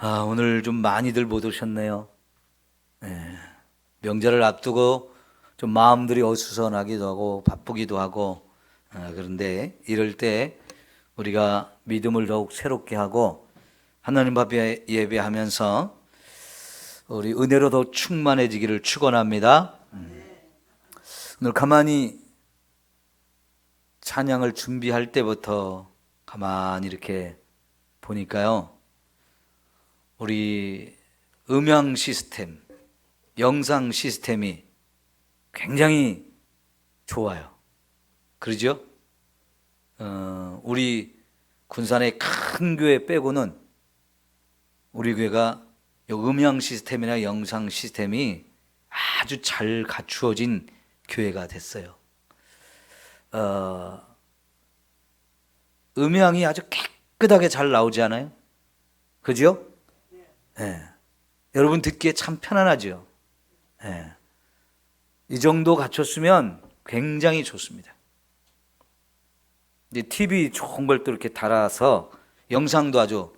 오늘 좀 많이들 못 오셨네요. 명절을 앞두고 좀 마음들이 어수선하기도 하고 바쁘기도 하고, 그런데 이럴 때 우리가 믿음을 더욱 새롭게 하고 하나님 앞에 예배하면서 우리 은혜로 더 충만해지기를 축원합니다. 오늘 가만히 찬양을 준비할 때부터 가만히 이렇게 보니까요, 우리 음향 시스템, 영상 시스템이 굉장히 좋아요. 그러죠? 우리 군산의 큰 교회 빼고는 우리 교회가 음향 시스템이나 영상 시스템이 아주 잘 갖추어진 교회가 됐어요. 음향이 아주 깨끗하게 잘 나오지 않아요? 그죠? 여러분 듣기에 참 편안하죠? 이 정도 갖췄으면 굉장히 좋습니다. 이제 TV 좋은 걸 또 이렇게 달아서 영상도 아주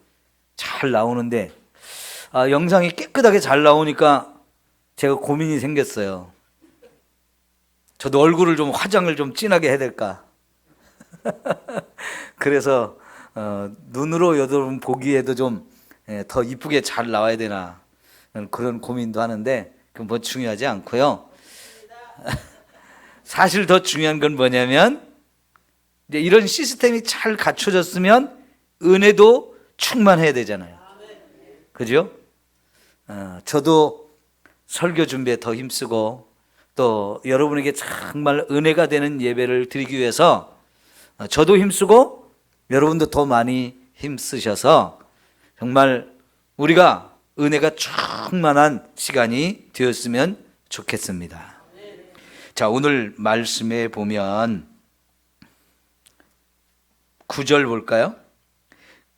잘 나오는데, 영상이 깨끗하게 잘 나오니까 제가 고민이 생겼어요. 저도 얼굴을 좀 화장을 좀 진하게 해야 될까? 그래서 눈으로 여러분 보기에도 좀 더 이쁘게 잘 나와야 되나 그런 고민도 하는데, 그건 뭐 중요하지 않고요. 사실 더 중요한 건 뭐냐면, 이제 이런 시스템이 잘 갖춰졌으면 은혜도 충만해야 되잖아요. 그죠? 저도 설교 준비에 더 힘쓰고 또 여러분에게 정말 은혜가 되는 예배를 드리기 위해서 저도 힘쓰고 여러분도 더 많이 힘쓰셔서 정말 우리가 은혜가 충만한 시간이 되었으면 좋겠습니다. 자, 오늘 말씀에 보면 9절 볼까요?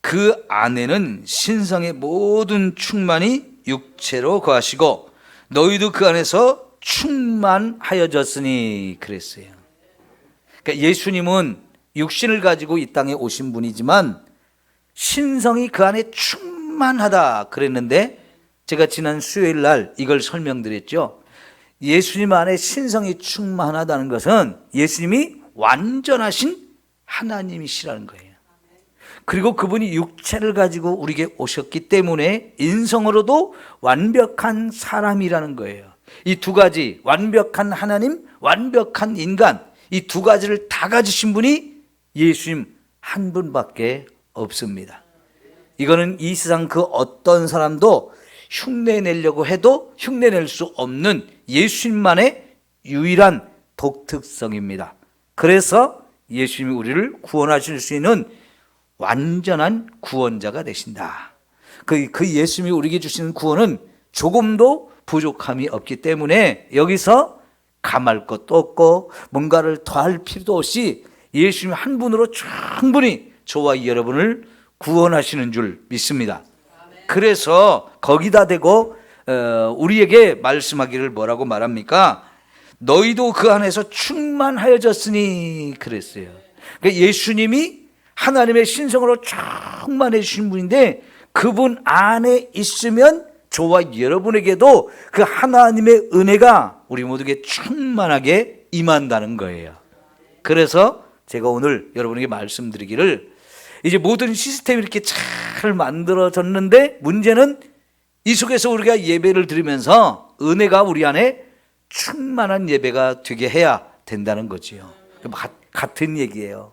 그 안에는 신성의 모든 충만이 육체로 거하시고 너희도 그 안에서 충만하여졌으니 그랬어요. 그러니까 예수님은 육신을 가지고 이 땅에 오신 분이지만 신성이 그 안에 충만하다 그랬는데, 제가 지난 수요일 날 이걸 설명드렸죠. 예수님 안에 신성이 충만하다는 것은 예수님이 완전하신 하나님이시라는 거예요. 그리고 그분이 육체를 가지고 우리에게 오셨기 때문에 인성으로도 완벽한 사람이라는 거예요. 이 두 가지, 완벽한 하나님, 완벽한 인간, 이 두 가지를 다 가지신 분이 예수님 한 분밖에 없습니다. 이거는 이 세상 그 어떤 사람도 흉내내려고 해도 흉내낼 수 없는 예수님만의 유일한 독특성입니다. 그래서 예수님이 우리를 구원하실 수 있는 완전한 구원자가 되신다. 그 예수님이 우리에게 주시는 구원은 조금도 부족함이 없기 때문에 여기서 감할 것도 없고 뭔가를 더할 필요도 없이 예수님 한 분으로 충분히 저와 여러분을 구원하시는 줄 믿습니다. 그래서 거기다 대고 우리에게 말씀하기를 뭐라고 말합니까? 너희도 그 안에서 충만하여졌으니 그랬어요. 그러니까 예수님이 하나님의 신성으로 충만해 주신 분인데, 그분 안에 있으면 저와 여러분에게도 그 하나님의 은혜가 우리 모두에게 충만하게 임한다는 거예요. 그래서 제가 오늘 여러분에게 말씀드리기를, 이제 모든 시스템이 이렇게 잘 만들어졌는데 문제는 이 속에서 우리가 예배를 드리면서 은혜가 우리 안에 충만한 예배가 되게 해야 된다는 거지요. 같은 얘기예요.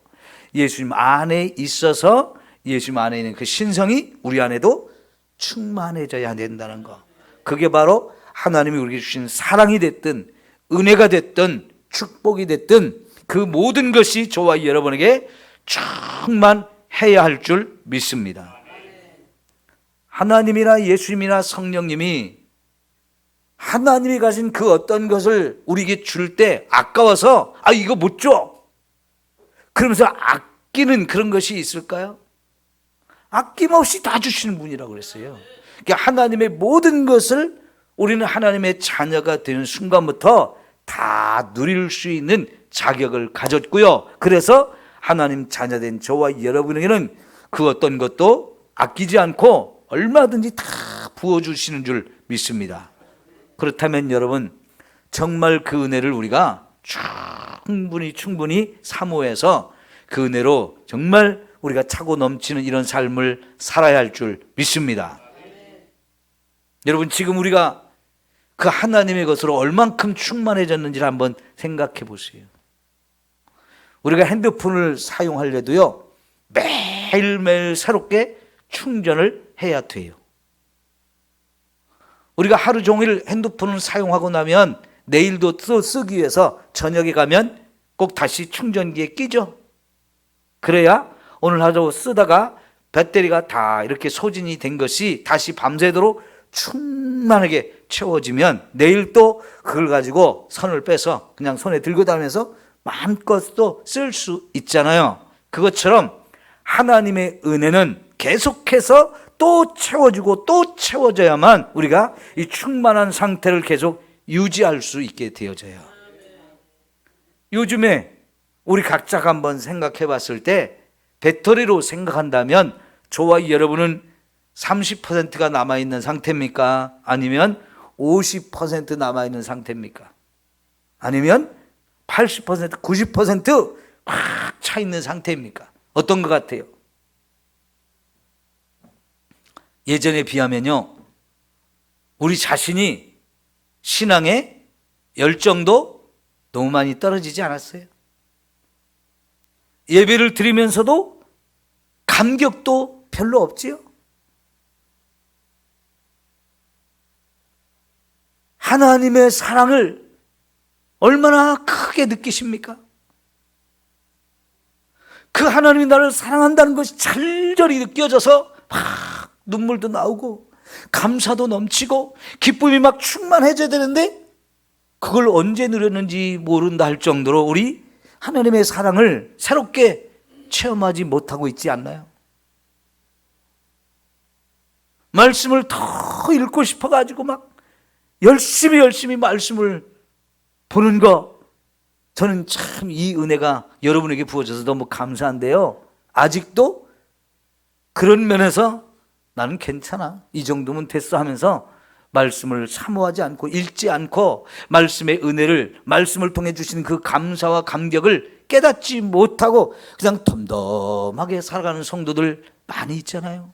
예수님 안에 있어서 예수님 안에 있는 그 신성이 우리 안에도 충만해져야 된다는 거. 그게 바로 하나님이 우리에게 주신 사랑이 됐든 은혜가 됐든 축복이 됐든 그 모든 것이 저와 여러분에게 충만해야 할 줄 믿습니다. 하나님이나 예수님이나 성령님이 하나님이 가진 그 어떤 것을 우리에게 줄 때 아까워서 이거 못 줘, 그러면서 아끼는 그런 것이 있을까요? 아낌없이 다 주시는 분이라고 그랬어요. 그러니까 하나님의 모든 것을 우리는 하나님의 자녀가 되는 순간부터 다 누릴 수 있는 자격을 가졌고요. 그래서 하나님 자녀된 저와 여러분에게는 그 어떤 것도 아끼지 않고 얼마든지 다 부어주시는 줄 믿습니다. 그렇다면 여러분, 정말 그 은혜를 우리가 충분히 사모해서 그 은혜로 정말 우리가 차고 넘치는 이런 삶을 살아야 할 줄 믿습니다. 여러분, 지금 우리가 그 하나님의 것으로 얼만큼 충만해졌는지를 한번 생각해 보세요. 우리가 핸드폰을 사용하려도요, 매일매일 새롭게 충전을 해야 돼요. 우리가 하루 종일 핸드폰을 사용하고 나면 내일도 또 쓰기 위해서 저녁에 가면 꼭 다시 충전기에 끼죠. 그래야 오늘 하루 쓰다가 배터리가 다 이렇게 소진이 된 것이 다시 밤새도록 충만하게 채워지면 내일 또 그걸 가지고 선을 빼서 그냥 손에 들고 다니면서 마음껏 또 쓸 수 있잖아요. 그것처럼 하나님의 은혜는 계속해서 또 채워지고 또 채워져야만 우리가 이 충만한 상태를 계속 유지할 수 있게 되어져요. 요즘에 우리 각자가 한번 생각해 봤을 때 배터리로 생각한다면 저와 여러분은 30%가 남아있는 상태입니까? 아니면 50% 남아있는 상태입니까? 아니면 80%, 90% 확 차 있는 상태입니까? 어떤 것 같아요? 예전에 비하면요, 우리 자신이 신앙의 열정도 너무 많이 떨어지지 않았어요? 예배를 드리면서도 감격도 별로 없지요? 하나님의 사랑을 얼마나 크게 느끼십니까? 그 하나님이 나를 사랑한다는 것이 절절히 느껴져서 막 눈물도 나오고 감사도 넘치고 기쁨이 막 충만해져야 되는데 그걸 언제 누렸는지 모른다 할 정도로 우리 하나님의 사랑을 새롭게 체험하지 못하고 있지 않나요? 말씀을 더 읽고 싶어가지고 막 열심히 말씀을 보는 거, 저는 참 이 은혜가 여러분에게 부어져서 너무 감사한데요, 아직도 그런 면에서 나는 괜찮아, 이 정도면 됐어 하면서 말씀을 사모하지 않고 읽지 않고 말씀의 은혜를, 말씀을 통해 주시는 그 감사와 감격을 깨닫지 못하고 그냥 덤덤하게 살아가는 성도들 많이 있잖아요.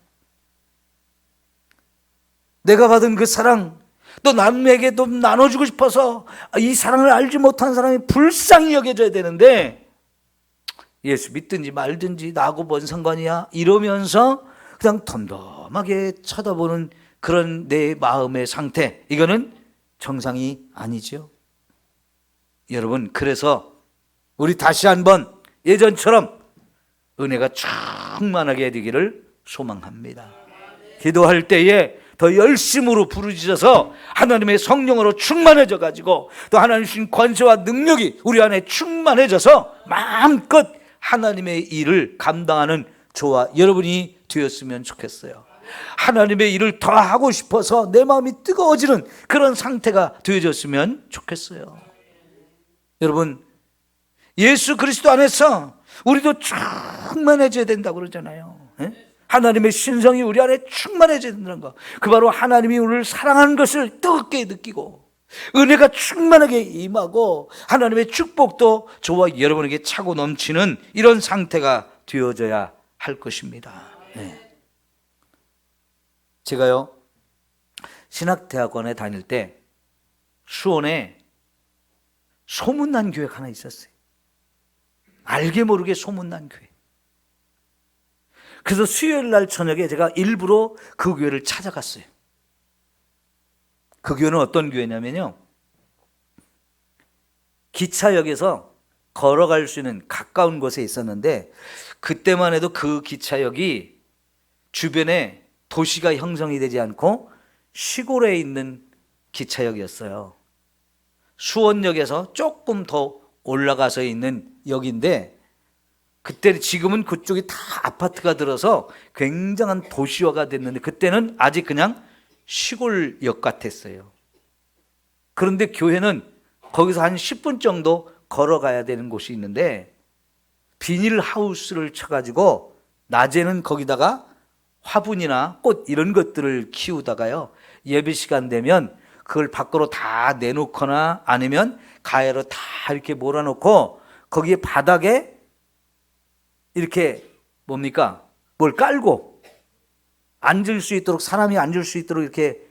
내가 받은 그 사랑 또 남에게도 나눠주고 싶어서 이 사랑을 알지 못한 사람이 불쌍히 여겨져야 되는데 예수 믿든지 말든지 나하고 뭔 상관이야 이러면서 그냥 덤덤하게 쳐다보는 그런 내 마음의 상태, 이거는 정상이 아니죠. 여러분, 그래서 우리 다시 한번 예전처럼 은혜가 충만하게 되기를 소망합니다. 기도할 때에 더 열심으로 부르짖어서 하나님의 성령으로 충만해져 가지고 또 하나님 주신 권세와 능력이 우리 안에 충만해져서 마음껏 하나님의 일을 감당하는 저와 여러분이 되었으면 좋겠어요. 하나님의 일을 더 하고 싶어서 내 마음이 뜨거워지는 그런 상태가 되어졌으면 좋겠어요. 여러분, 예수 그리스도 안에서 우리도 충만해져야 된다고 그러잖아요. 하나님의 신성이 우리 안에 충만해져야 된다는 거, 그 바로 하나님이 우리를 사랑하는 것을 뜨겁게 느끼고 은혜가 충만하게 임하고 하나님의 축복도 저와 여러분에게 차고 넘치는 이런 상태가 되어져야 할 것입니다. 제가요, 신학대학원에 다닐 때 수원에 소문난 교회가 하나 있었어요. 알게 모르게 소문난 교회. 그래서 수요일 날 저녁에 제가 일부러 그 교회를 찾아갔어요. 그 교회는 어떤 교회냐면요, 기차역에서 걸어갈 수 있는 가까운 곳에 있었는데 그때만 해도 그 기차역이 주변에 도시가 형성이 되지 않고 시골에 있는 기차역이었어요. 수원역에서 조금 더 올라가서 있는 역인데 그때, 지금은 그쪽이 다 아파트가 들어서 굉장한 도시화가 됐는데 그때는 아직 그냥 시골역 같았어요. 그런데 교회는 거기서 한 10분 정도 걸어가야 되는 곳이 있는데 비닐하우스를 쳐가지고 낮에는 거기다가 화분이나 꽃 이런 것들을 키우다가요, 예배 시간 되면 그걸 밖으로 다 내놓거나 아니면 가해로 다 이렇게 몰아놓고 거기에 바닥에 이렇게 뭡니까? 뭘 깔고 앉을 수 있도록, 사람이 앉을 수 있도록 이렇게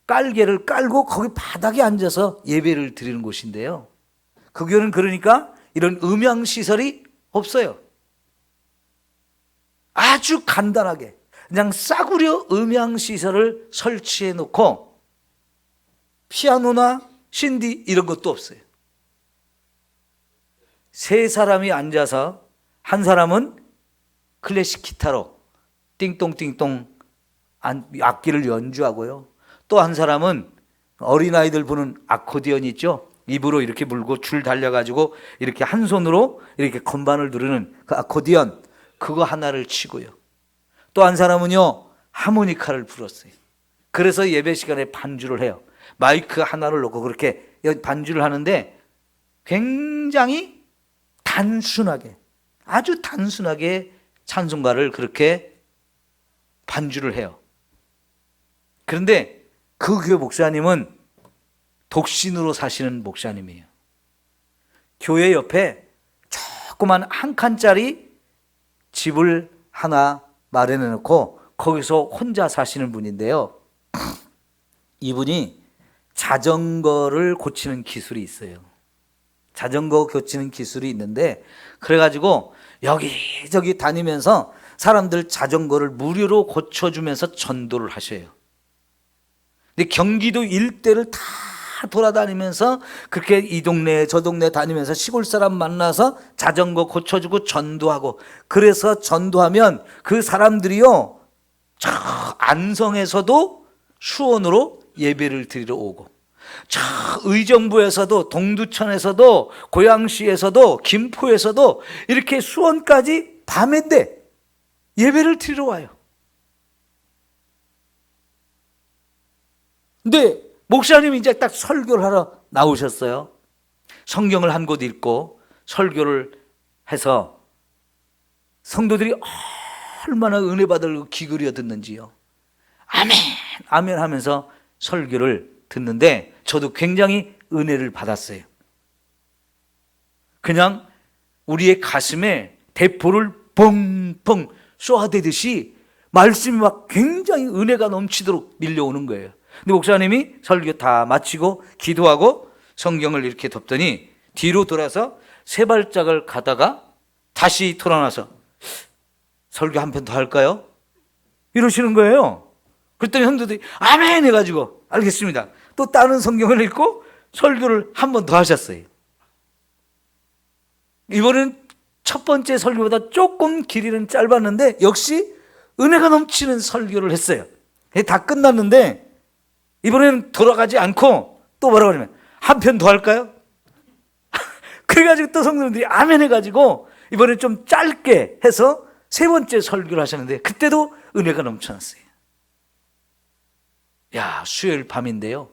깔개를 깔고 거기 바닥에 앉아서 예배를 드리는 곳인데요, 그 교회는 그러니까 이런 음향시설이 없어요. 아주 간단하게 그냥 싸구려 음향시설을 설치해 놓고 피아노나 신디 이런 것도 없어요. 세 사람이 앉아서 한 사람은 클래식 기타로 띵똥띵똥 악기를 연주하고요, 또 한 사람은 어린아이들 부는 아코디언 있죠? 입으로 이렇게 물고 줄 달려가지고 이렇게 한 손으로 이렇게 건반을 누르는 그 아코디언, 그거 하나를 치고요, 또 한 사람은요 하모니카를 불었어요. 그래서 예배 시간에 반주를 해요. 마이크 하나를 놓고 그렇게 반주를 하는데 굉장히 단순하게, 아주 단순하게 찬송가를 그렇게 반주를 해요. 그런데 그 교회 목사님은 독신으로 사시는 목사님이에요. 교회 옆에 조그만 한 칸짜리 집을 하나 마련해 놓고 거기서 혼자 사시는 분인데요, 이분이 자전거를 고치는 기술이 있어요. 자전거 고치는 기술이 있는데, 그래가지고 여기저기 다니면서 사람들 자전거를 무료로 고쳐주면서 전도를 하셔요. 근데 경기도 일대를 다 돌아다니면서 그렇게 이 동네 저 동네 다니면서 시골 사람 만나서 자전거 고쳐주고 전도하고, 그래서 전도하면 그 사람들이요 저 안성에서도 수원으로 예배를 드리러 오고, 저 의정부에서도 동두천에서도 고양시에서도 김포에서도 이렇게 수원까지 밤인데 예배를 드리러 와요. 근데 목사님이 이제 딱 설교를 하러 나오셨어요. 성경을 한 곳 읽고 설교를 해서 성도들이 얼마나 은혜 받을 기울여 듣는지요. 아멘 아멘 하면서 설교를 듣는데 저도 굉장히 은혜를 받았어요. 그냥 우리의 가슴에 대포를 뻥뻥 쏘아대듯이 말씀이 막 굉장히 은혜가 넘치도록 밀려오는 거예요. 근데 목사님이 설교 다 마치고 기도하고 성경을 이렇게 덮더니 뒤로 돌아서 세 발짝을 가다가 다시 돌아나서 설교 한 편 더 할까요? 이러시는 거예요. 그랬더니 형들이 아멘 해가지고 알겠습니다. 또 다른 성경을 읽고 설교를 한 번 더 하셨어요. 이번엔 첫 번째 설교보다 조금 길이는 짧았는데 역시 은혜가 넘치는 설교를 했어요. 다 끝났는데 이번에는 돌아가지 않고 또 뭐라고 하냐면 한 편 더 할까요? 그래가지고 또 성도님들이 아멘 해가지고 이번엔 좀 짧게 해서 세 번째 설교를 하셨는데 그때도 은혜가 넘쳐났어요. 야, 수요일 밤인데요,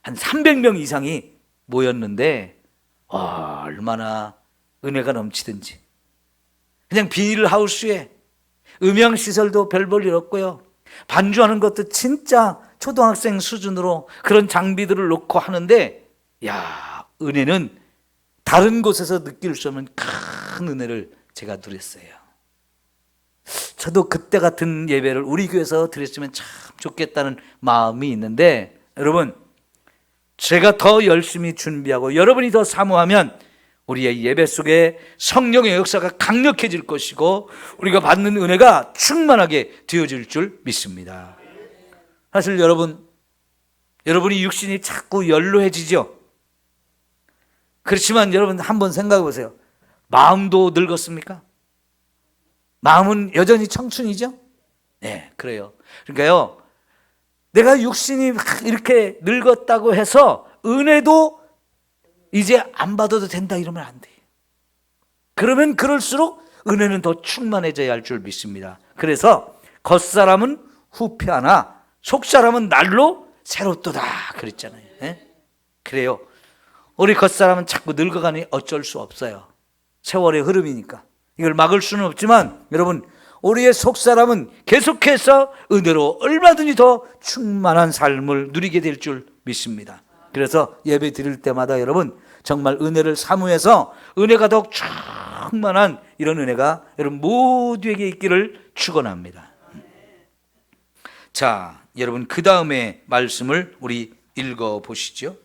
한 300명 이상이 모였는데 얼마나 은혜가 넘치든지. 그냥 비닐하우스에 음향시설도 별 볼 일 없고요, 반주하는 것도 진짜 초등학생 수준으로 그런 장비들을 놓고 하는데, 야, 은혜는 다른 곳에서 느낄 수 없는 큰 은혜를 제가 누렸어요. 저도 그때 같은 예배를 우리 교회에서 드렸으면 참 좋겠다는 마음이 있는데, 여러분, 제가 더 열심히 준비하고 여러분이 더 사모하면 우리의 예배 속에 성령의 역사가 강력해질 것이고 우리가 받는 은혜가 충만하게 되어질 줄 믿습니다. 사실 여러분이 육신이 자꾸 연로해지죠. 그렇지만 여러분 한번 생각해 보세요. 마음도 늙었습니까? 마음은 여전히 청춘이죠? 네, 그래요. 그러니까요, 내가 육신이 이렇게 늙었다고 해서 은혜도 이제 안 받아도 된다 이러면 안 돼요. 그러면 그럴수록 은혜는 더 충만해져야 할 줄 믿습니다. 그래서 겉사람은 후패하나 속사람은 날로 새롭도다 그랬잖아요. 네? 그래요. 우리 겉사람은 자꾸 늙어가니 어쩔 수 없어요. 세월의 흐름이니까. 이걸 막을 수는 없지만 여러분, 우리의 속사람은 계속해서 은혜로 얼마든지 더 충만한 삶을 누리게 될 줄 믿습니다. 그래서 예배 드릴 때마다 여러분 정말 은혜를 사모해서 은혜가 더욱 충만한 이런 은혜가 여러분 모두에게 있기를 축원합니다. 자, 여러분 그 다음에 말씀을 우리 읽어 보시죠.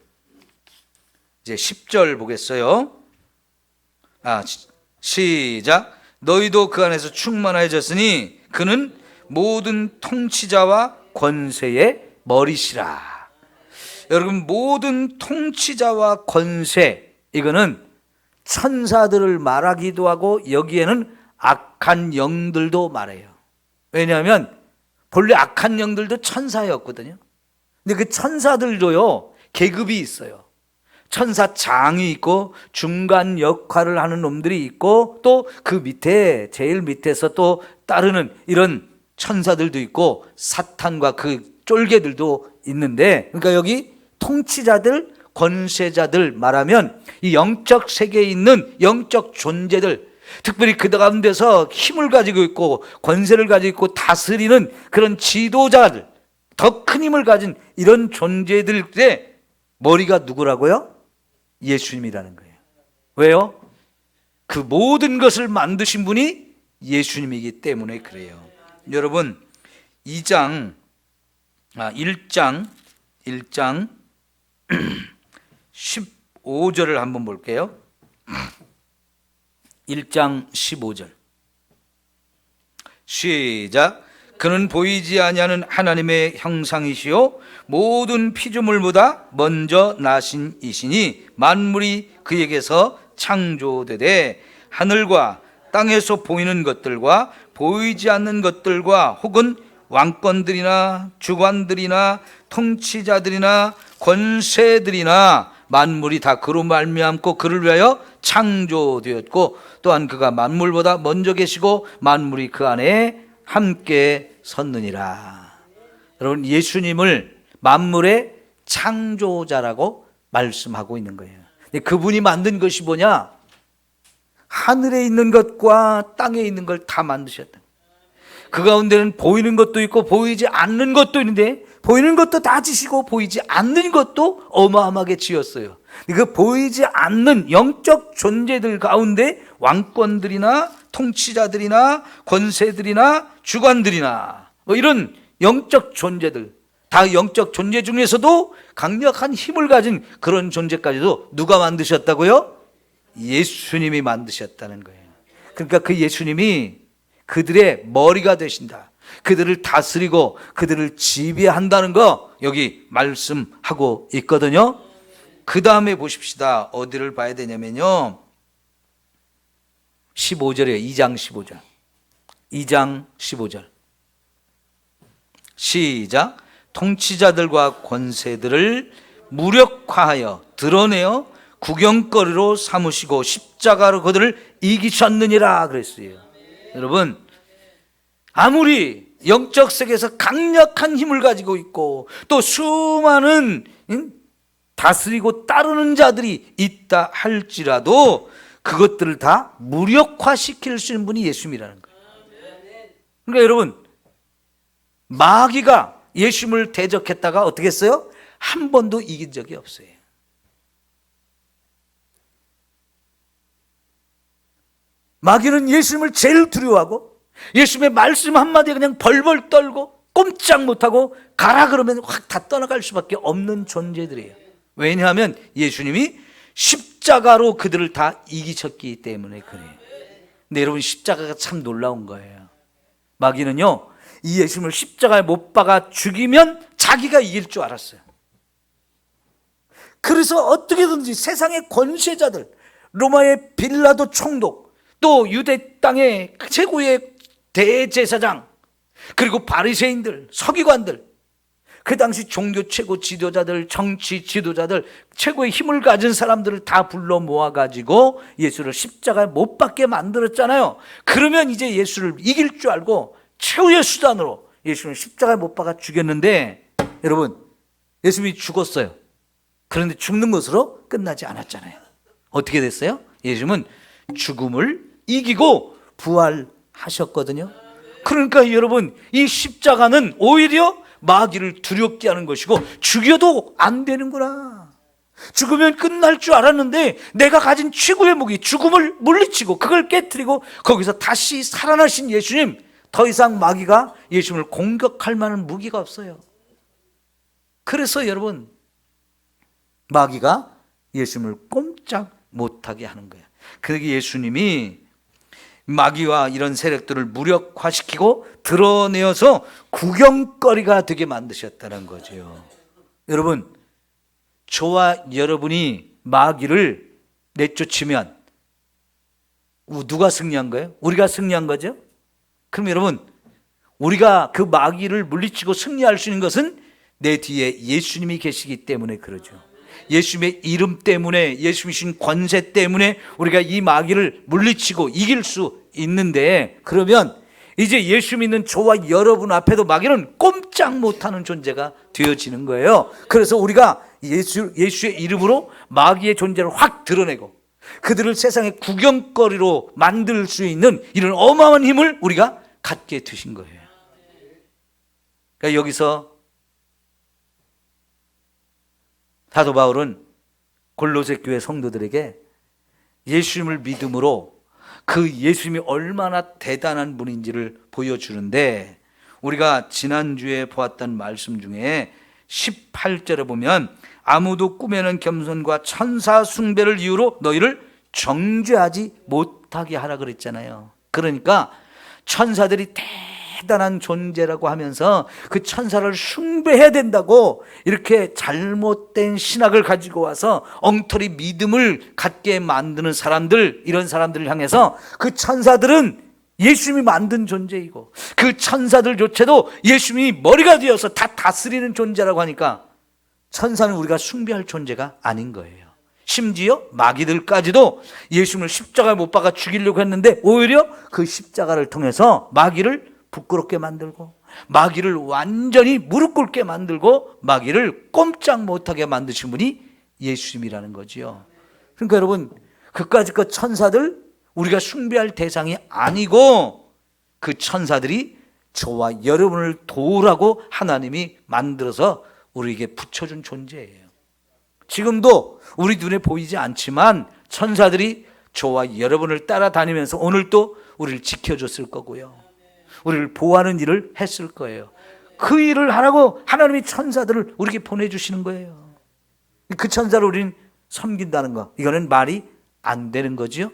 이제 10절 보겠어요. 시작. 너희도 그 안에서 충만해졌으니 그는 모든 통치자와 권세의 머리시라. 여러분 모든 통치자와 권세, 이거는 천사들을 말하기도 하고 여기에는 악한 영들도 말해요. 왜냐하면 본래 악한 영들도 천사였거든요. 근데 그 천사들도요 계급이 있어요. 천사장이 있고 중간 역할을 하는 놈들이 있고 또 그 밑에 제일 밑에서 또 따르는 이런 천사들도 있고 사탄과 그 쫄개들도 있는데, 그러니까 여기 통치자들, 권세자들 말하면 이 영적 세계에 있는 영적 존재들, 특별히 그 가운데서 힘을 가지고 있고 권세를 가지고 있고 다스리는 그런 지도자들, 더 큰 힘을 가진 이런 존재들의 머리가 누구라고요? 예수님이라는 거예요. 왜요? 그 모든 것을 만드신 분이 예수님이기 때문에 그래요. 여러분 1장 15절을 한번 볼게요. 1장 15절 시작. 그는 보이지 아니하는 하나님의 형상이시요 모든 피조물보다 먼저 나신 이시니 만물이 그에게서 창조되되 하늘과 땅에서 보이는 것들과 보이지 않는 것들과 혹은 왕권들이나 주관들이나 통치자들이나 권세들이나 만물이 다 그로 말미암고 그를 위하여 창조되었고 또한 그가 만물보다 먼저 계시고 만물이 그 안에 함께 섰느니라. 여러분 예수님을 만물의 창조자라고 말씀하고 있는 거예요. 근데 그분이 만든 것이 뭐냐? 하늘에 있는 것과 땅에 있는 걸 다 만드셨다. 그 가운데는 보이는 것도 있고 보이지 않는 것도 있는데 보이는 것도 다 지시고 보이지 않는 것도 어마어마하게 지었어요. 그 보이지 않는 영적 존재들 가운데 왕권들이나 통치자들이나 권세들이나 주관들이나 뭐 이런 영적 존재들, 다 영적 존재 중에서도 강력한 힘을 가진 그런 존재까지도 누가 만드셨다고요? 예수님이 만드셨다는 거예요. 그러니까 그 예수님이 그들의 머리가 되신다, 그들을 다스리고 그들을 지배한다는 거 여기 말씀하고 있거든요. 그 다음에 보십시다. 어디를 봐야 되냐면요 15절이에요. 2장 15절 2장 15절 시작. 통치자들과 권세들을 무력화하여 드러내어 구경거리로 삼으시고 십자가로 그들을 이기셨느니라 그랬어요. 여러분 아무리 영적 세계에서 강력한 힘을 가지고 있고 또 수많은 다스리고 따르는 자들이 있다 할지라도 그것들을 다 무력화시킬 수 있는 분이 예수님이라는 거예요. 그러니까 여러분 마귀가 예수님을 대적했다가 어떻게 했어요? 한 번도 이긴 적이 없어요. 마귀는 예수님을 제일 두려워하고 예수님의 말씀 한마디에 그냥 벌벌 떨고 꼼짝 못하고 가라 그러면 확 다 떠나갈 수밖에 없는 존재들이에요. 왜냐하면 예수님이 십자가로 그들을 다 이기셨기 때문에 그래요. 근데 여러분 십자가가 참 놀라운 거예요. 마귀는요 이 예수님을 십자가에 못 박아 죽이면 자기가 이길 줄 알았어요. 그래서 어떻게든지 세상의 권세자들, 로마의 빌라도 총독, 또 유대 땅의 최고의 대제사장, 그리고 바리새인들, 서기관들, 그 당시 종교 최고 지도자들, 정치 지도자들, 최고의 힘을 가진 사람들을 다 불러 모아가지고 예수를 십자가에 못 박게 만들었잖아요. 그러면 이제 예수를 이길 줄 알고 최후의 수단으로 예수를 십자가에 못 박아 죽였는데 여러분 예수님이 죽었어요. 그런데 죽는 것으로 끝나지 않았잖아요. 어떻게 됐어요? 예수님은 죽음을 이기고 부활하셨거든요. 그러니까 여러분, 이 십자가는 오히려 마귀를 두렵게 하는 것이고 죽여도 안 되는구나. 죽으면 끝날 줄 알았는데 내가 가진 최고의 무기 죽음을 물리치고 그걸 깨뜨리고 거기서 다시 살아나신 예수님, 더 이상 마귀가 예수님을 공격할 만한 무기가 없어요. 그래서 여러분, 마귀가 예수님을 꼼짝 못하게 하는 거예요. 그러기 예수님이 마귀와 이런 세력들을 무력화시키고 드러내어서 구경거리가 되게 만드셨다는 거죠. 여러분, 저와 여러분이 마귀를 내쫓으면 누가 승리한 거예요? 우리가 승리한 거죠? 그럼 여러분, 우리가 그 마귀를 물리치고 승리할 수 있는 것은 내 뒤에 예수님이 계시기 때문에 그러죠. 예수님의 이름 때문에, 예수님이 주신 권세 때문에 우리가 이 마귀를 물리치고 이길 수 있는데, 그러면 이제 예수 믿는 저와 여러분 앞에도 마귀는 꼼짝 못하는 존재가 되어지는 거예요. 그래서 우리가 예수의 이름으로 마귀의 존재를 확 드러내고 그들을 세상의 구경거리로 만들 수 있는 이런 어마어마한 힘을 우리가 갖게 되신 거예요. 그러니까 여기서 사도 바울은 골로새 교회 성도들에게 예수님을 믿음으로 그 예수님이 얼마나 대단한 분인지를 보여주는데, 우리가 지난주에 보았던 말씀 중에 18절에 보면 아무도 꿈에는 겸손과 천사 숭배를 이유로 너희를 정죄하지 못하게 하라 그랬잖아요. 그러니까 천사들이 대단한 존재라고 하면서 그 천사를 숭배해야 된다고 이렇게 잘못된 신학을 가지고 와서 엉터리 믿음을 갖게 만드는 사람들, 이런 사람들을 향해서 그 천사들은 예수님이 만든 존재이고 그 천사들조차도 예수님이 머리가 되어서 다 다스리는 존재라고 하니까 천사는 우리가 숭배할 존재가 아닌 거예요. 심지어 마귀들까지도 예수님을 십자가에 못 박아 죽이려고 했는데 오히려 그 십자가를 통해서 마귀를 부끄럽게 만들고 마귀를 완전히 무릎 꿇게 만들고 마귀를 꼼짝 못하게 만드신 분이 예수님이라는 거지요. 그러니까 여러분, 그까짓 그 천사들 우리가 숭배할 대상이 아니고 그 천사들이 저와 여러분을 도우라고 하나님이 만들어서 우리에게 붙여준 존재예요. 지금도 우리 눈에 보이지 않지만 천사들이 저와 여러분을 따라다니면서 오늘도 우리를 지켜줬을 거고요, 우리를 보호하는 일을 했을 거예요. 그 일을 하라고 하나님이 천사들을 우리에게 보내주시는 거예요. 그 천사를 우리는 섬긴다는 거, 이거는 말이 안 되는 거죠.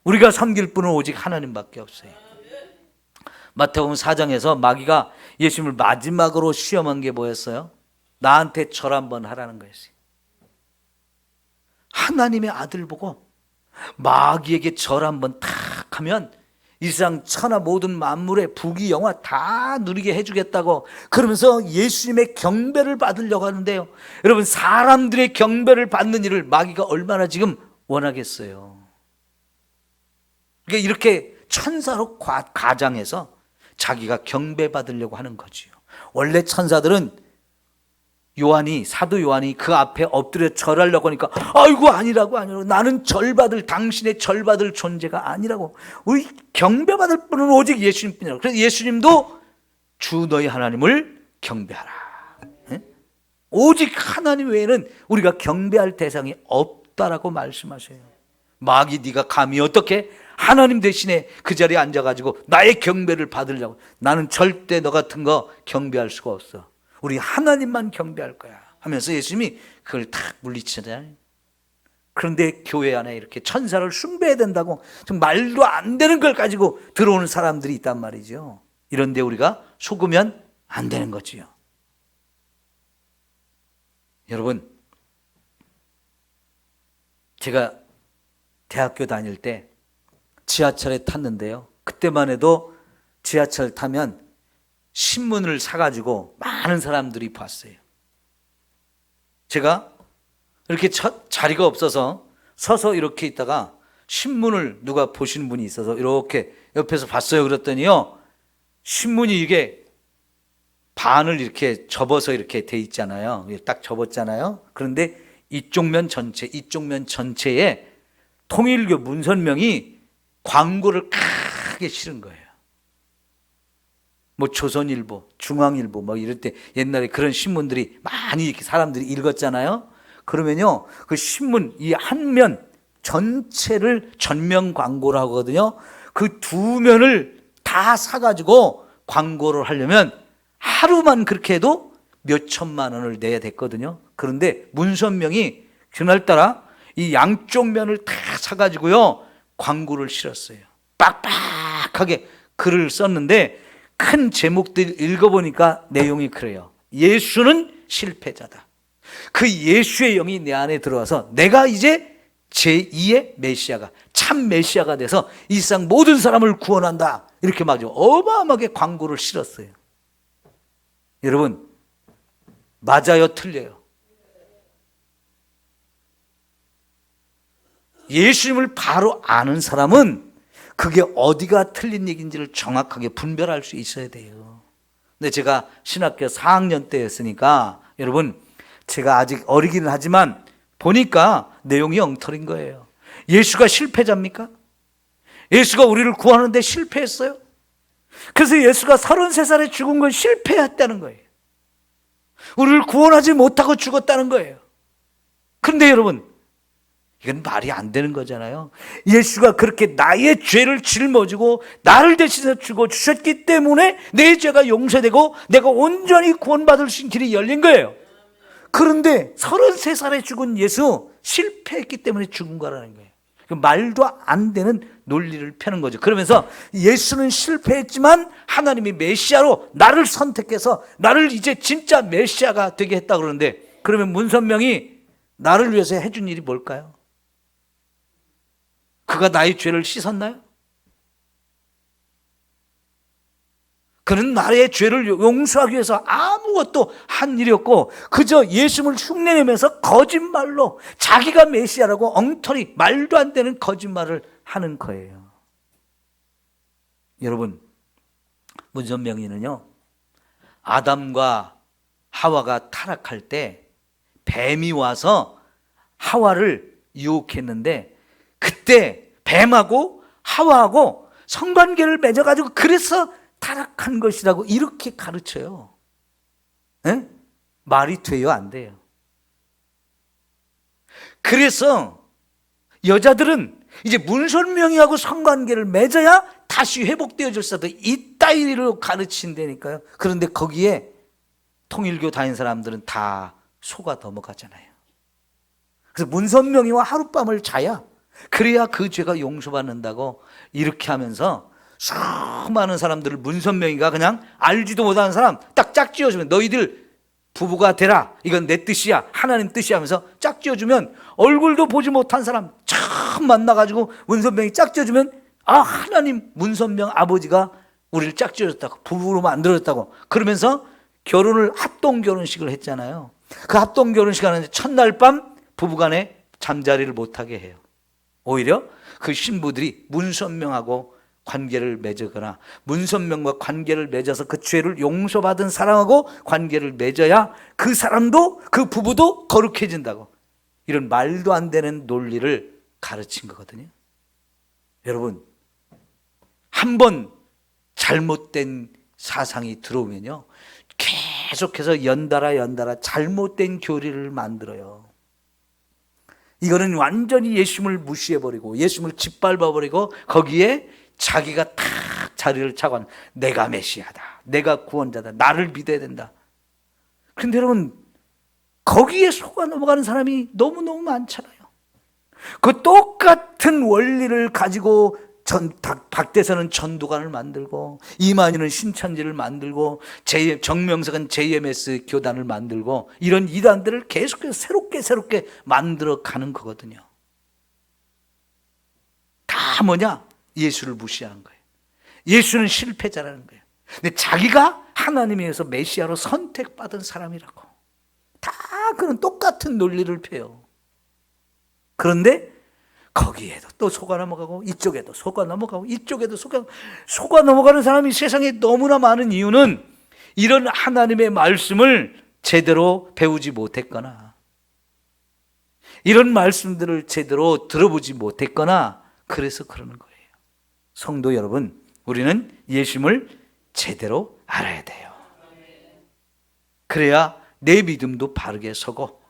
우리가 섬길 분은 오직 하나님밖에 없어요. 마태복음 4장에서 마귀가 예수님을 마지막으로 시험한 게 뭐였어요? 나한테 절 한번 하라는 거였어요. 하나님의 아들 보고 마귀에게 절 한번 탁 하면 이 세상 천하 모든 만물의 부귀 영화 다 누리게 해주겠다고 그러면서 예수님의 경배를 받으려고 하는데요, 여러분, 사람들의 경배를 받는 일을 마귀가 얼마나 지금 원하겠어요. 그러니까 이렇게 천사로 가장해서 자기가 경배받으려고 하는 거지요. 원래 천사들은 사도 요한이 그 앞에 엎드려 절하려고 하니까 아이고 아니라고, 나는 당신의 절받을 존재가 아니라고, 우리 경배받을 분은 오직 예수님뿐이라고. 그래서 예수님도 주 너희 하나님을 경배하라. 오직 하나님 외에는 우리가 경배할 대상이 없다라고 말씀하셔요. 마귀, 네가 감히 어떻게 하나님 대신에 그 자리에 앉아가지고 나의 경배를 받으려고. 나는 절대 너 같은 거 경배할 수가 없어. 우리 하나님만 경배할 거야 하면서 예수님이 그걸 탁 물리치잖아요. 그런데 교회 안에 이렇게 천사를 숭배해야 된다고 좀 말도 안 되는 걸 가지고 들어오는 사람들이 있단 말이죠. 이런데 우리가 속으면 안 되는 거지요. 여러분, 제가 대학교 다닐 때 지하철에 탔는데요, 그때만 해도 지하철 타면 신문을 사가지고 많은 사람들이 봤어요. 제가 이렇게 자리가 없어서 서서 이렇게 있다가 신문을 누가 보시는 분이 있어서 이렇게 옆에서 봤어요. 그랬더니요, 신문이 이게 반을 이렇게 접어서 이렇게 돼 있잖아요. 딱 접었잖아요. 그런데 이쪽 면 전체에 통일교 문선명이 광고를 크게 실은 거예요. 뭐 조선일보, 중앙일보 뭐 이럴 때 옛날에 그런 신문들이 많이 이렇게 사람들이 읽었잖아요. 그러면요, 그 신문 이 한 면 전체를 전면 광고를 하거든요. 그 두 면을 다 사가지고 광고를 하려면 하루만 그렇게 해도 몇 천만 원을 내야 됐거든요. 그런데 문선명이 그날따라 이 양쪽 면을 다 사가지고요, 광고를 실었어요. 빡빡하게 글을 썼는데 큰 제목들 읽어보니까 내용이 그래요. 예수는 실패자다. 그 예수의 영이 내 안에 들어와서 내가 이제 제2의 메시아가, 참 메시아가 돼서 이 세상 모든 사람을 구원한다. 이렇게 막 어마어마하게 광고를 실었어요. 여러분, 맞아요, 틀려요? 예수님을 바로 아는 사람은 그게 어디가 틀린 얘기인지를 정확하게 분별할 수 있어야 돼요. 근데 제가 신학교 4학년 때였으니까 여러분, 제가 아직 어리기는 하지만 보니까 내용이 엉터리인 거예요. 예수가 실패자입니까? 예수가 우리를 구하는데 실패했어요? 그래서 예수가 33살에 죽은 건 실패했다는 거예요. 우리를 구원하지 못하고 죽었다는 거예요. 그런데 여러분, 이건 말이 안 되는 거잖아요. 예수가 그렇게 나의 죄를 짊어지고 나를 대신해서 죽어주셨기 때문에 내 죄가 용서되고 내가 온전히 구원받을 수 있는 길이 열린 거예요. 그런데 33살에 죽은 예수, 실패했기 때문에 죽은 거라는 거예요. 말도 안 되는 논리를 펴는 거죠. 그러면서 예수는 실패했지만 하나님이 메시아로 나를 선택해서 나를 이제 진짜 메시아가 되게 했다 그러는데, 그러면 문선명이 나를 위해서 해준 일이 뭘까요? 그가 나의 죄를 씻었나요? 그는 나의 죄를 용서하기 위해서 아무것도 한 일이 없고 그저 예수님을 흉내내면서 거짓말로 자기가 메시아라고 엉터리 말도 안 되는 거짓말을 하는 거예요. 여러분, 문선명이는요, 아담과 하와가 타락할 때 뱀이 와서 하와를 유혹했는데 그때 뱀하고 하와하고 성관계를 맺어가지고 그래서 타락한 것이라고 이렇게 가르쳐요. 에? 말이 돼요, 안 돼요? 그래서 여자들은 이제 문선명이하고 성관계를 맺어야 다시 회복되어질 수도 이따위로 가르친다니까요. 그런데 거기에 통일교 다닌 사람들은 다 속아 넘어가잖아요. 그래서 문선명이와 하룻밤을 자야 그래야 그 죄가 용서받는다고 이렇게 하면서 수많은 사람들을 문선명이가 그냥 알지도 못하는 사람 딱 짝지어주면 너희들 부부가 되라, 이건 내 뜻이야, 하나님 뜻이야 하면서 짝지어주면 얼굴도 보지 못한 사람 처음 만나가지고 문선명이 짝지어주면 아, 하나님, 문선명 아버지가 우리를 짝지어줬다고, 부부로 만들어줬다고 그러면서 결혼을 합동 결혼식을 했잖아요. 그 합동 결혼식 하는데 첫날 밤 부부간에 잠자리를 못하게 해요. 오히려 그 신부들이 문선명하고 관계를 맺거나 문선명과 관계를 맺어서 그 죄를 용서받은 사람하고 관계를 맺어야 그 사람도 그 부부도 거룩해진다고, 이런 말도 안 되는 논리를 가르친 거거든요. 여러분, 한번 잘못된 사상이 들어오면요, 계속해서 연달아 잘못된 교리를 만들어요. 이거는 완전히 예수님을 무시해버리고 예수님을 짓밟아버리고 거기에 자기가 탁 자리를 차고 내가 메시아다, 내가 구원자다, 나를 믿어야 된다. 그런데 여러분, 거기에 속아 넘어가는 사람이 너무너무 많잖아요. 그 똑같은 원리를 가지고 박대선은 전도관을 만들고 이만희는 신천지를 만들고 정명석은 JMS 교단을 만들고 이런 이단들을 계속해서 새롭게 만들어 가는 거거든요. 다 뭐냐? 예수를 무시하는 거예요. 예수는 실패자라는 거예요. 근데 자기가 하나님에 의해서 메시아로 선택받은 사람이라고 다 그런 똑같은 논리를 펴요. 그런데 거기에도 또 속아 넘어가고 이쪽에도 속아 넘어가고 이쪽에도 속아 넘어가는 사람이 세상에 너무나 많은 이유는 이런 하나님의 말씀을 제대로 배우지 못했거나 이런 말씀들을 제대로 들어보지 못했거나 그래서 그러는 거예요. 성도 여러분, 우리는 예수님을 제대로 알아야 돼요. 그래야 내 믿음도 바르게 서고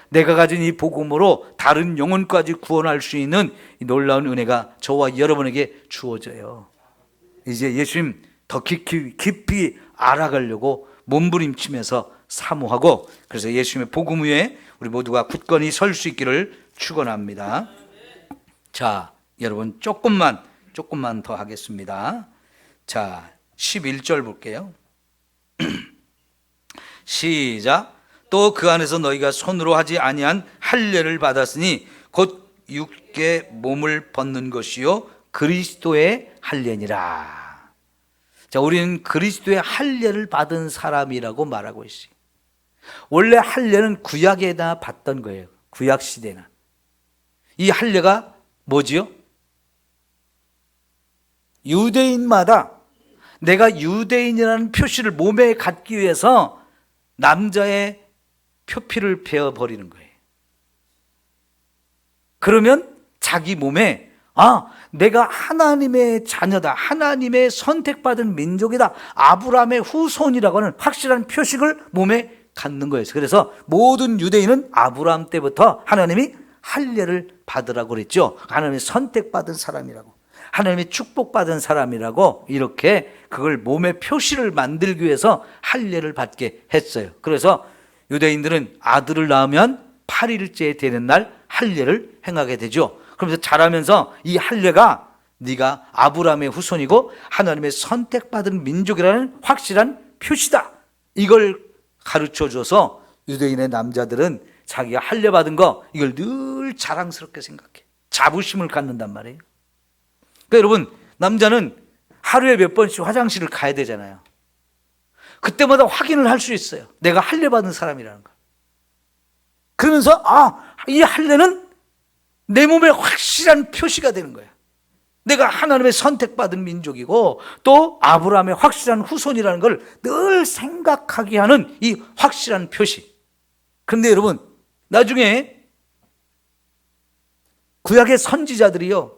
내가 가진 이 복음으로 다른 영혼까지 구원할 수 있는 이 놀라운 은혜가 저와 여러분에게 주어져요. 이제 예수님 더 깊이 알아가려고 몸부림치면서 사모하고, 그래서 예수님의 복음 위에 우리 모두가 굳건히 설 수 있기를 축원합니다. 자, 여러분 조금만 더 하겠습니다. 자, 11절 볼게요. 시작. 또 그 안에서 너희가 손으로 하지 아니한 할례를 받았으니 곧 육계 몸을 벗는 것이요 그리스도의 할례니라. 자, 우리는 그리스도의 할례를 받은 사람이라고 말하고 있어요. 원래 할례는 구약에다 받던 거예요. 구약 시대나. 이 할례가 뭐지요? 유대인마다 내가 유대인이라는 표시를 몸에 갖기 위해서 남자의 표피를 베어버리는 거예요. 그러면 자기 몸에 내가 하나님의 자녀다, 하나님의 선택받은 민족이다, 아브라함의 후손이라고 하는 확실한 표식을 몸에 갖는 거예요. 그래서 모든 유대인은 아브라함 때부터 하나님이 할례를 받으라고 그랬죠. 하나님의 선택받은 사람이라고, 하나님의 축복받은 사람이라고, 이렇게 그걸 몸의 표시를 만들기 위해서 할례를 받게 했어요. 그래서 유대인들은 아들을 낳으면 8일째 되는 날 할례를 행하게 되죠. 그러면서 자라면서 이 할례가 네가 아브라함의 후손이고 하나님의 선택받은 민족이라는 확실한 표시다, 이걸 가르쳐줘서 유대인의 남자들은 자기가 할례 받은 거 이걸 늘 자랑스럽게 생각해. 자부심을 갖는단 말이에요. 그러니까 여러분, 남자는 하루에 몇 번씩 화장실을 가야 되잖아요. 그때마다 확인을 할 수 있어요. 내가 할례 받은 사람이라는 걸. 그러면서 이 할례는 내 몸에 확실한 표시가 되는 거야. 내가 하나님의 선택받은 민족이고 또 아브라함의 확실한 후손이라는 걸 늘 생각하게 하는 이 확실한 표시. 그런데 여러분, 나중에 구약의 선지자들이요,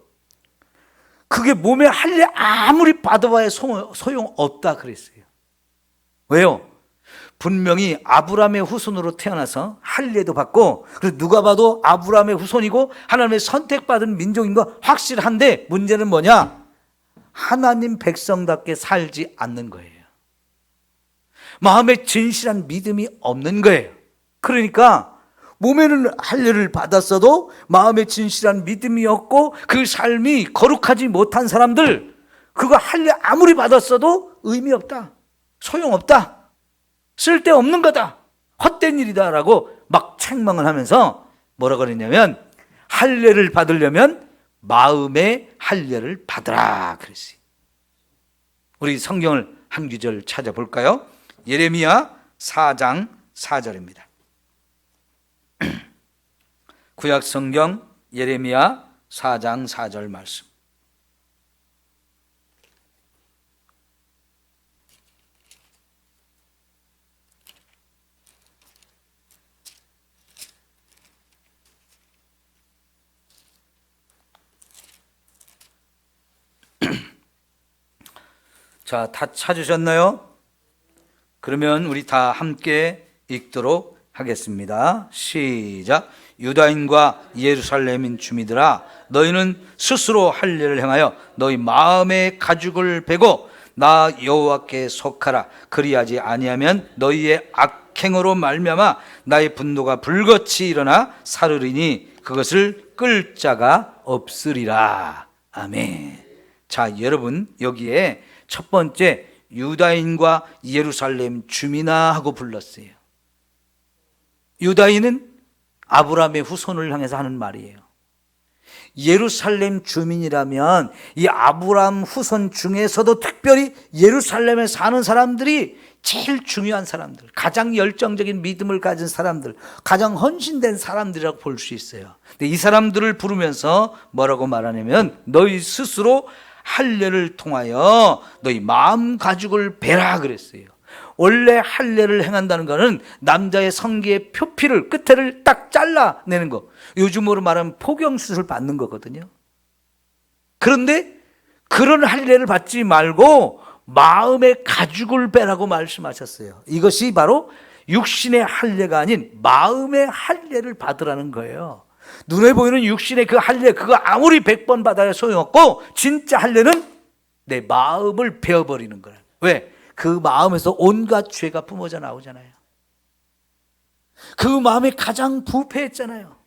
그게 몸에 할례 아무리 받아봐야 소용없다 그랬어요. 왜요? 분명히 아브라함의 후손으로 태어나서 할례도 받고, 그리고 누가 봐도 아브라함의 후손이고 하나님의 선택받은 민족인 거 확실한데, 문제는 뭐냐? 하나님 백성답게 살지 않는 거예요. 마음에 진실한 믿음이 없는 거예요. 그러니까 몸에는 할례를 받았어도 마음에 진실한 믿음이 없고 그 삶이 거룩하지 못한 사람들, 그거 할례 아무리 받았어도 의미 없다, 소용없다, 쓸데없는 거다, 헛된 일이다 라고 막 책망을 하면서 뭐라고 그랬냐면, 할례를 받으려면 마음의 할례를 받으라 그랬어요. 우리 성경을 한 구절 찾아볼까요? 예레미야 4장 4절입니다. 구약 성경 예레미야 4장 4절 말씀. 자, 다 찾으셨나요? 그러면 우리 다 함께 읽도록 하겠습니다. 시작. 유다인과 예루살렘인 주민들아, 너희는 스스로 할례를 행하여 너희 마음의 가죽을 베고 나 여호와께 속하라. 그리하지 아니하면 너희의 악행으로 말미암아 나의 분노가 불같이 일어나 사르리니 그것을 끌 자가 없으리라. 아멘. 자, 여러분, 여기에 첫 번째 유다인과 예루살렘 주민아 하고 불렀어요. 유다인은 아브라함의 후손을 향해서 하는 말이에요. 예루살렘 주민이라면 이 아브라함 후손 중에서도 특별히 예루살렘에 사는 사람들이 제일 중요한 사람들, 가장 열정적인 믿음을 가진 사람들, 가장 헌신된 사람들이라고 볼 수 있어요. 근데 이 사람들을 부르면서 뭐라고 말하냐면, 너희 스스로 할례를 통하여 너희 마음 가죽을 베라 그랬어요. 원래 할례를 행한다는 것은 남자의 성기의 표피를, 끝에를 딱 잘라내는 거, 요즘으로 말하면 포경수술 받는 거거든요. 그런데 그런 할례를 받지 말고 마음의 가죽을 빼라고 말씀하셨어요. 이것이 바로 육신의 할례가 아닌 마음의 할례를 받으라는 거예요. 눈에 보이는 육신의 그 할례, 그거 아무리 100번 받아야 소용없고 진짜 할례는 내 마음을 베어버리는 거예요. 왜? 그 마음에서 온갖 죄가 뿜어져 나오잖아요. 그 마음이 가장 부패했잖아요.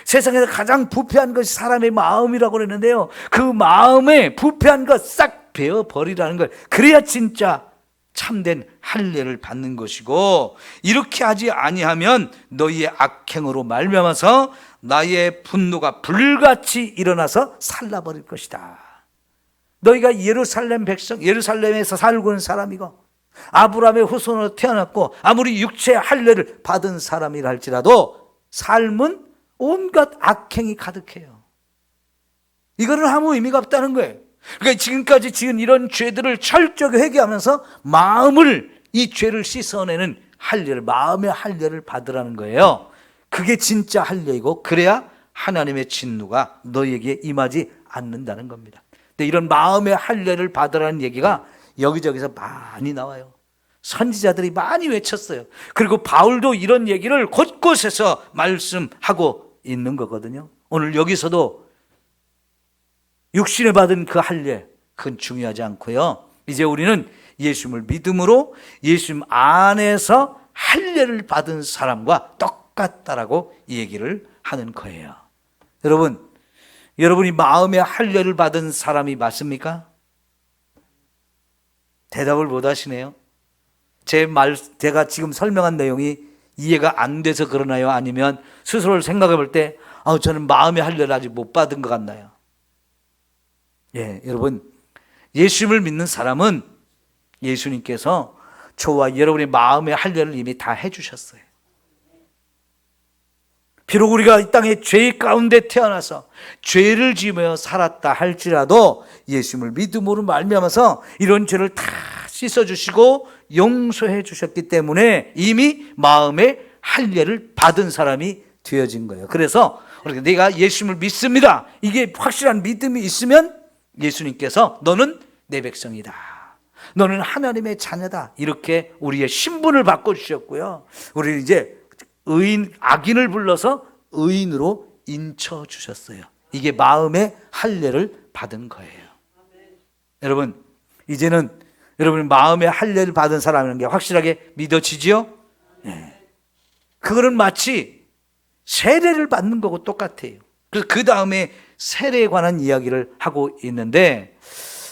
세상에서 가장 부패한 것이 사람의 마음이라고 그랬는데요, 그 마음에 부패한 것 싹 베어버리라는 걸, 그래야 진짜 참된 할례를 받는 것이고, 이렇게 하지 아니하면 너희의 악행으로 말미암아서 나의 분노가 불같이 일어나서 살라버릴 것이다. 너희가 예루살렘 백성, 예루살렘에서 살고 있는 사람이고 아브라함의 후손으로 태어났고 아무리 육체의 할례를 받은 사람이라 할지라도 삶은 온갖 악행이 가득해요. 이거는 아무 의미가 없다는 거예요. 그러니까 지금까지 지은 이런 죄들을 철저히 회개하면서 마음을, 이 죄를 씻어내는 할례를, 마음의 할례를 받으라는 거예요. 그게 진짜 할례이고, 그래야 하나님의 진노가 너희에게 임하지 않는다는 겁니다. 근데 이런 마음의 할례를 받으라는 얘기가 여기저기서 많이 나와요. 선지자들이 많이 외쳤어요. 그리고 바울도 이런 얘기를 곳곳에서 말씀하고 있는 거거든요. 오늘 여기서도 육신에 받은 그 할례, 그건 중요하지 않고요, 이제 우리는 예수님을 믿음으로 예수님 안에서 할례를 받은 사람과 똑같다라고 얘기를 하는 거예요. 여러분이 마음의 할례를 받은 사람이 맞습니까? 대답을 못 하시네요. 제가 지금 설명한 내용이 이해가 안 돼서 그러나요? 아니면 스스로를 생각해 볼 때 저는 마음의 할례를 아직 못 받은 것 같나요? 예, 여러분, 예수님을 믿는 사람은 예수님께서 저와 여러분의 마음의 할례를 이미 다 해주셨어요. 비록 우리가 이 땅에 죄 가운데 태어나서 죄를 지으며 살았다 할지라도 예수님을 믿음으로 말미암아서 이런 죄를 다 씻어주시고 용서해 주셨기 때문에 이미 마음의 할례를 받은 사람이 되어진 거예요. 그래서 내가 예수님을 믿습니다, 이게 확실한 믿음이 있으면 예수님께서 너는 내 백성이다, 너는 하나님의 자녀다, 이렇게 우리의 신분을 바꿔주셨고요, 우리는 이제 악인을 불러서 의인으로 인쳐주셨어요. 이게 마음의 할례를 받은 거예요. 여러분, 이제는 여러분 마음의 할례를 받은 사람이라는 게 확실하게 믿어지지요? 네. 그거는 마치 세례를 받는 거고 똑같아요. 그래서 그 다음에 세례에 관한 이야기를 하고 있는데,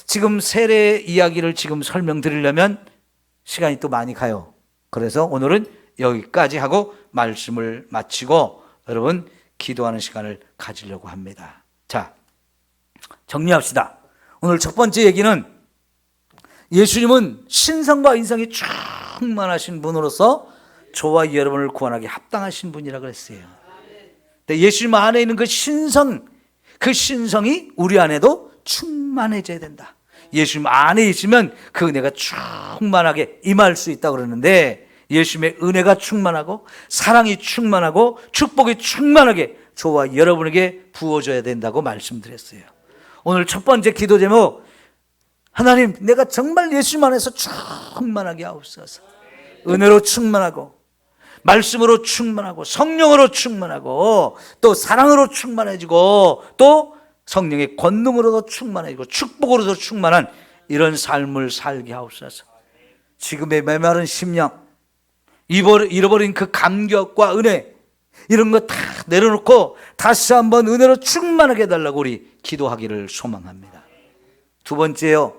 지금 세례 이야기를 지금 설명드리려면 시간이 또 많이 가요. 그래서 오늘은 여기까지 하고 말씀을 마치고 여러분 기도하는 시간을 가지려고 합니다. 자, 정리합시다. 오늘 첫 번째 얘기는 예수님은 신성과 인성이 충만하신 분으로서 저와 여러분을 구원하기 합당하신 분이라고 그랬어요. 근데 예수님 안에 있는 그 신성이 우리 안에도 충만해져야 된다. 예수님 안에 있으면 그 은혜가 충만하게 임할 수 있다고 그러는데, 예수님의 은혜가 충만하고 사랑이 충만하고 축복이 충만하게 저와 여러분에게 부어져야 된다고 말씀드렸어요. 오늘 첫 번째 기도 제목, 하나님, 내가 정말 예수님 안에서 충만하게 하옵소서. 은혜로 충만하고 말씀으로 충만하고 성령으로 충만하고 또 사랑으로 충만해지고 또 성령의 권능으로도 충만해지고 축복으로도 충만한 이런 삶을 살게 하옵소서. 지금의 메마른 심령, 잃어버린 그 감격과 은혜, 이런 거 다 내려놓고 다시 한번 은혜로 충만하게 해달라고 우리 기도하기를 소망합니다. 두 번째요,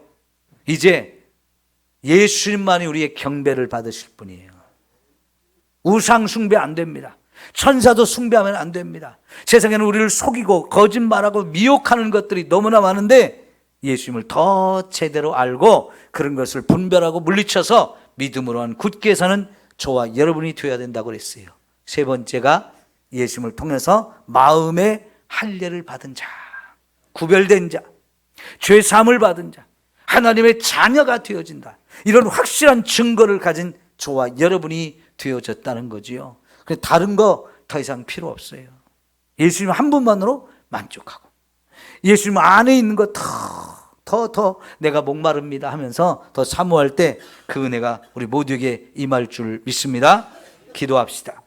이제 예수님만이 우리의 경배를 받으실 분이에요. 우상 숭배 안 됩니다. 천사도 숭배하면 안 됩니다. 세상에는 우리를 속이고 거짓말하고 미혹하는 것들이 너무나 많은데, 예수님을 더 제대로 알고 그런 것을 분별하고 물리쳐서 믿음으로 굳게 사는 저와 여러분이 되어야 된다고 그랬어요. 세 번째가 예수님을 통해서 마음의 할례를 받은 자, 구별된 자, 죄 사함을 받은 자, 하나님의 자녀가 되어진다, 이런 확실한 증거를 가진 저와 여러분이 되어졌다는 거지요. 다른 거 더 이상 필요 없어요. 예수님 한 분만으로 만족하고 예수님 안에 있는 거 더 더 내가 목마릅니다 하면서 더 사모할 때 그 은혜가 우리 모두에게 임할 줄 믿습니다. 기도합시다.